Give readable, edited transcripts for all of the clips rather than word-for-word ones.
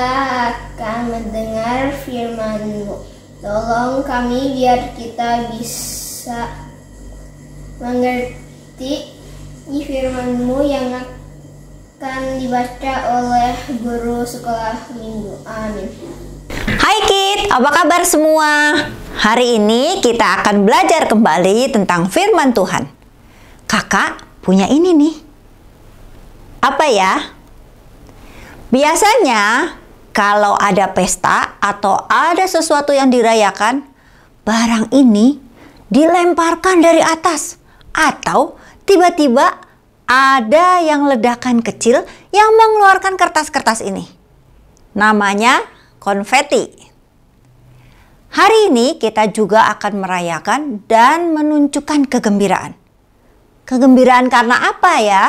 telah akan mendengar firman-Mu. Tolong kami biar kita bisa mengerti firman-Mu yang akan dibaca oleh guru sekolah minggu. Amin. Hai Kid, apa kabar semua? Hari ini kita akan belajar kembali tentang firman Tuhan. Kakak punya ini nih. Apa ya? Biasanya kalau ada pesta atau ada sesuatu yang dirayakan, barang ini dilemparkan dari atas. Atau tiba-tiba ada yang ledakan kecil yang mengeluarkan kertas-kertas ini. Namanya konfeti. Hari ini kita juga akan merayakan dan menunjukkan kegembiraan. Kegembiraan karena apa ya?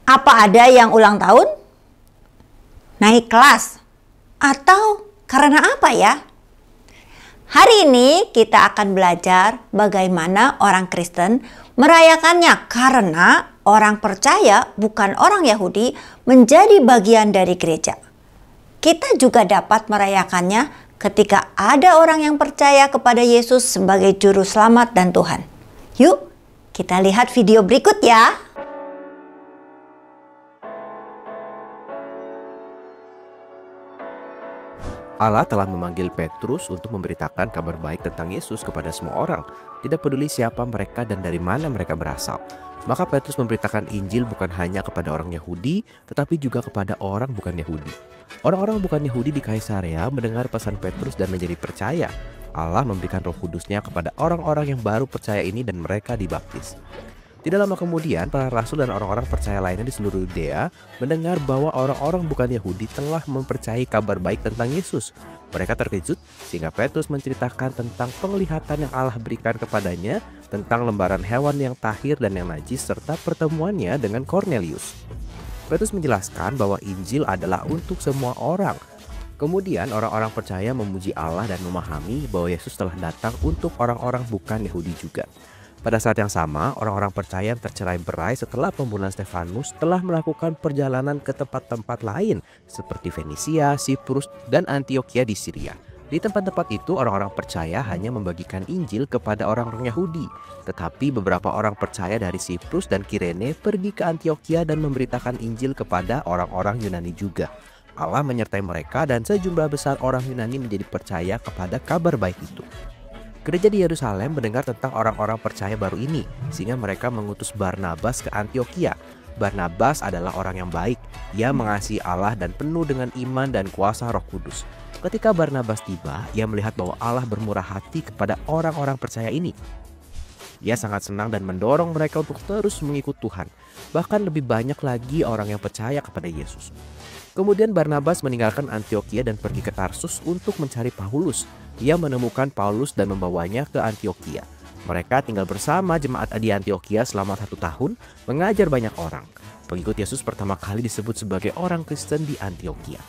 Apa ada yang ulang tahun? Naik kelas? Atau karena apa ya? Hari ini kita akan belajar bagaimana orang Kristen merayakannya karena orang percaya bukan orang Yahudi menjadi bagian dari gereja. Kita juga dapat merayakannya ketika ada orang yang percaya kepada Yesus sebagai juru selamat dan Tuhan. Yuk, kita lihat video berikut ya. Allah telah memanggil Petrus untuk memberitakan kabar baik tentang Yesus kepada semua orang, tidak peduli siapa mereka dan dari mana mereka berasal. Maka Petrus memberitakan Injil bukan hanya kepada orang Yahudi, tetapi juga kepada orang bukan Yahudi. Orang-orang bukan Yahudi di Kaisarea mendengar pesan Petrus dan menjadi percaya. Allah memberikan Roh Kudusnya kepada orang-orang yang baru percaya ini dan mereka dibaptis. Tidak lama kemudian, para rasul dan orang-orang percaya lainnya di seluruh Yudea mendengar bahwa orang-orang bukan Yahudi telah mempercayai kabar baik tentang Yesus. Mereka terkejut sehingga Petrus menceritakan tentang penglihatan yang Allah berikan kepadanya tentang lembaran hewan yang tahir dan yang najis serta pertemuannya dengan Kornelius. Petrus menjelaskan bahwa Injil adalah untuk semua orang. Kemudian orang-orang percaya memuji Allah dan memahami bahwa Yesus telah datang untuk orang-orang bukan Yahudi juga. Pada saat yang sama, orang-orang percaya yang tercerai-berai setelah pembunuhan Stefanus telah melakukan perjalanan ke tempat-tempat lain seperti Fenisia, Siprus, dan Antiokhia di Syria. Di tempat-tempat itu, orang-orang percaya hanya membagikan Injil kepada orang-orang Yahudi. Tetapi beberapa orang percaya dari Siprus dan Kirene pergi ke Antiokhia dan memberitakan Injil kepada orang-orang Yunani juga. Allah menyertai mereka dan sejumlah besar orang Yunani menjadi percaya kepada kabar baik itu. Gereja di Yerusalem mendengar tentang orang-orang percaya baru ini, sehingga mereka mengutus Barnabas ke Antiokhia. Barnabas adalah orang yang baik, ia mengasihi Allah dan penuh dengan iman dan kuasa Roh Kudus. Ketika Barnabas tiba, ia melihat bahwa Allah bermurah hati kepada orang-orang percaya ini. Ia sangat senang dan mendorong mereka untuk terus mengikut Tuhan. Bahkan lebih banyak lagi orang yang percaya kepada Yesus. Kemudian Barnabas meninggalkan Antiokhia dan pergi ke Tarsus untuk mencari Paulus. Ia menemukan Paulus dan membawanya ke Antiokhia. Mereka tinggal bersama jemaat di Antiokhia selama 1 tahun, mengajar banyak orang. Pengikut Yesus pertama kali disebut sebagai orang Kristen di Antiokhia.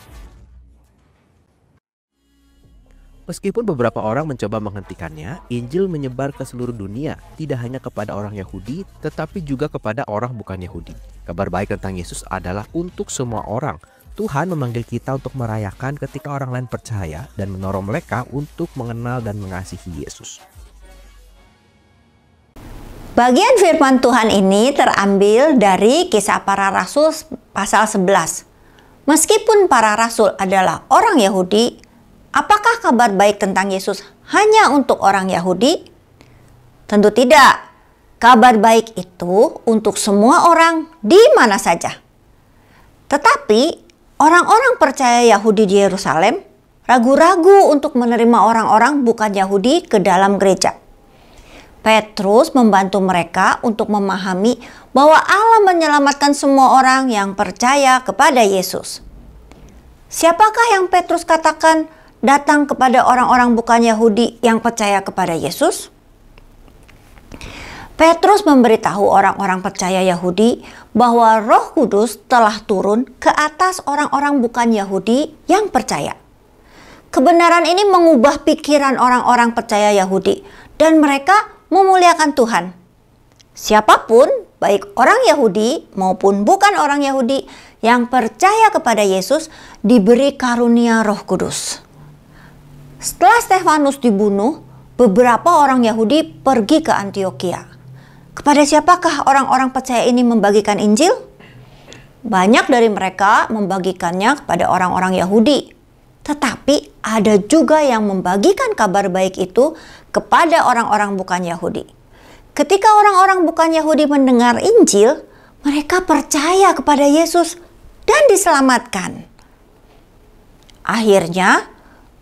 Meskipun beberapa orang mencoba menghentikannya, Injil menyebar ke seluruh dunia, tidak hanya kepada orang Yahudi, tetapi juga kepada orang bukan Yahudi. Kabar baik tentang Yesus adalah untuk semua orang. Tuhan memanggil kita untuk merayakan ketika orang lain percaya dan mendorong mereka untuk mengenal dan mengasihi Yesus. Bagian firman Tuhan ini terambil dari Kisah Para Rasul pasal 11. Meskipun para rasul adalah orang Yahudi, apakah kabar baik tentang Yesus hanya untuk orang Yahudi? Tentu tidak. Kabar baik itu untuk semua orang di mana saja. Tetapi orang-orang percaya Yahudi di Yerusalem ragu-ragu untuk menerima orang-orang bukan Yahudi ke dalam gereja. Petrus membantu mereka untuk memahami bahwa Allah menyelamatkan semua orang yang percaya kepada Yesus. Siapakah yang Petrus katakan datang kepada orang-orang bukan Yahudi yang percaya kepada Yesus? Petrus memberitahu orang-orang percaya Yahudi bahwa Roh Kudus telah turun ke atas orang-orang bukan Yahudi yang percaya. Kebenaran ini mengubah pikiran orang-orang percaya Yahudi dan mereka memuliakan Tuhan. Siapapun, baik orang Yahudi maupun bukan orang Yahudi yang percaya kepada Yesus diberi karunia Roh Kudus. Setelah Stefanus dibunuh, beberapa orang Yahudi pergi ke Antiokhia. Kepada siapakah orang-orang percaya ini membagikan Injil? Banyak dari mereka membagikannya kepada orang-orang Yahudi. Tetapi ada juga yang membagikan kabar baik itu kepada orang-orang bukan Yahudi. Ketika orang-orang bukan Yahudi mendengar Injil, mereka percaya kepada Yesus dan diselamatkan. Akhirnya,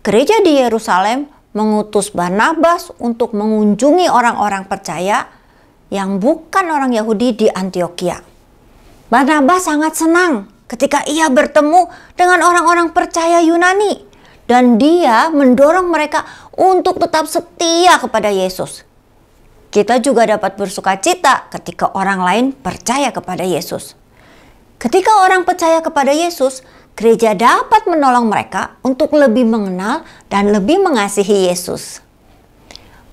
gereja di Yerusalem mengutus Barnabas untuk mengunjungi orang-orang percaya yang bukan orang Yahudi di Antiokhia. Barnabas sangat senang ketika ia bertemu dengan orang-orang percaya Yunani, dan dia mendorong mereka untuk tetap setia kepada Yesus. Kita juga dapat bersukacita ketika orang lain percaya kepada Yesus. Ketika orang percaya kepada Yesus, gereja dapat menolong mereka untuk lebih mengenal dan lebih mengasihi Yesus.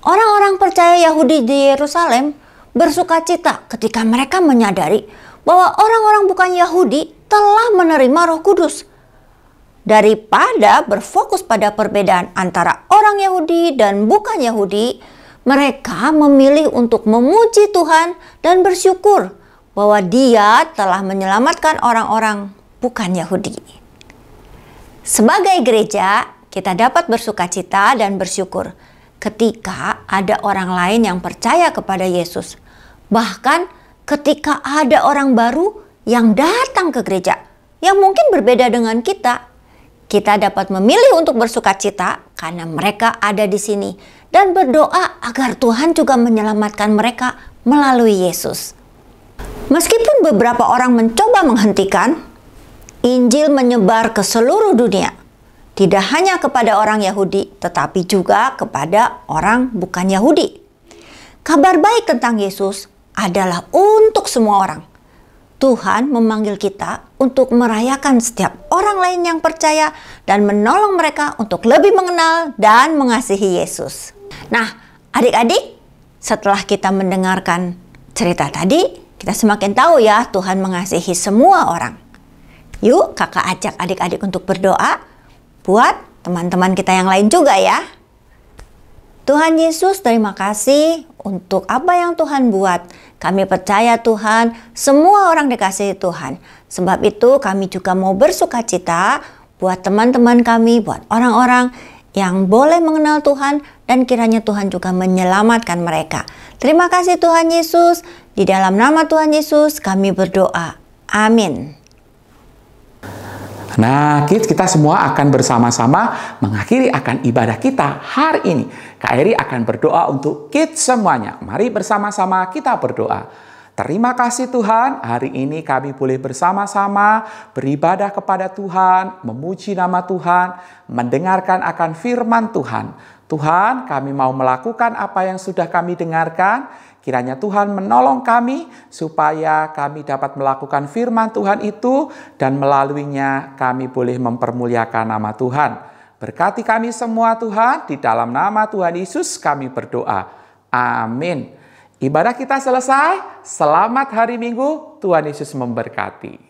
Orang-orang percaya Yahudi di Yerusalem bersukacita ketika mereka menyadari bahwa orang-orang bukan Yahudi telah menerima Roh Kudus. Daripada berfokus pada perbedaan antara orang Yahudi dan bukan Yahudi, mereka memilih untuk memuji Tuhan dan bersyukur bahwa Dia telah menyelamatkan orang-orang bukan Yahudi. Sebagai gereja, kita dapat bersukacita dan bersyukur ketika ada orang lain yang percaya kepada Yesus. Bahkan ketika ada orang baru yang datang ke gereja yang mungkin berbeda dengan kita dapat memilih untuk bersukacita karena mereka ada di sini dan berdoa agar Tuhan juga menyelamatkan mereka melalui Yesus. Meskipun beberapa orang mencoba menghentikan, Injil menyebar ke seluruh dunia, tidak hanya kepada orang Yahudi, tetapi juga kepada orang bukan Yahudi. Kabar baik tentang Yesus adalah untuk semua orang. Tuhan memanggil kita untuk merayakan setiap orang lain yang percaya dan menolong mereka untuk lebih mengenal dan mengasihi Yesus. Nah, adik-adik, setelah kita mendengarkan cerita tadi, kita semakin tahu ya Tuhan mengasihi semua orang. Yuk, kakak ajak adik-adik untuk berdoa buat teman-teman kita yang lain juga ya. Tuhan Yesus, terima kasih untuk apa yang Tuhan buat. Kami percaya Tuhan, semua orang dikasihi Tuhan. Sebab itu kami juga mau bersukacita buat teman-teman kami, buat orang-orang yang boleh mengenal Tuhan dan kiranya Tuhan juga menyelamatkan mereka. Terima kasih Tuhan Yesus. Di dalam nama Tuhan Yesus kami berdoa. Amin. Nah, kids, kita semua akan bersama-sama mengakhiri akan ibadah kita hari ini. Kak Eri akan berdoa untuk kids semuanya. Mari bersama-sama kita berdoa. Terima kasih Tuhan, hari ini kami boleh bersama-sama beribadah kepada Tuhan, memuji nama Tuhan, mendengarkan akan firman Tuhan. Tuhan, kami mau melakukan apa yang sudah kami dengarkan. Kiranya Tuhan menolong kami supaya kami dapat melakukan firman Tuhan itu dan melaluinya kami boleh mempermuliakan nama Tuhan. Berkati kami semua Tuhan, di dalam nama Tuhan Yesus kami berdoa. Amin. Ibadah kita selesai. Selamat hari Minggu. Tuhan Yesus memberkati.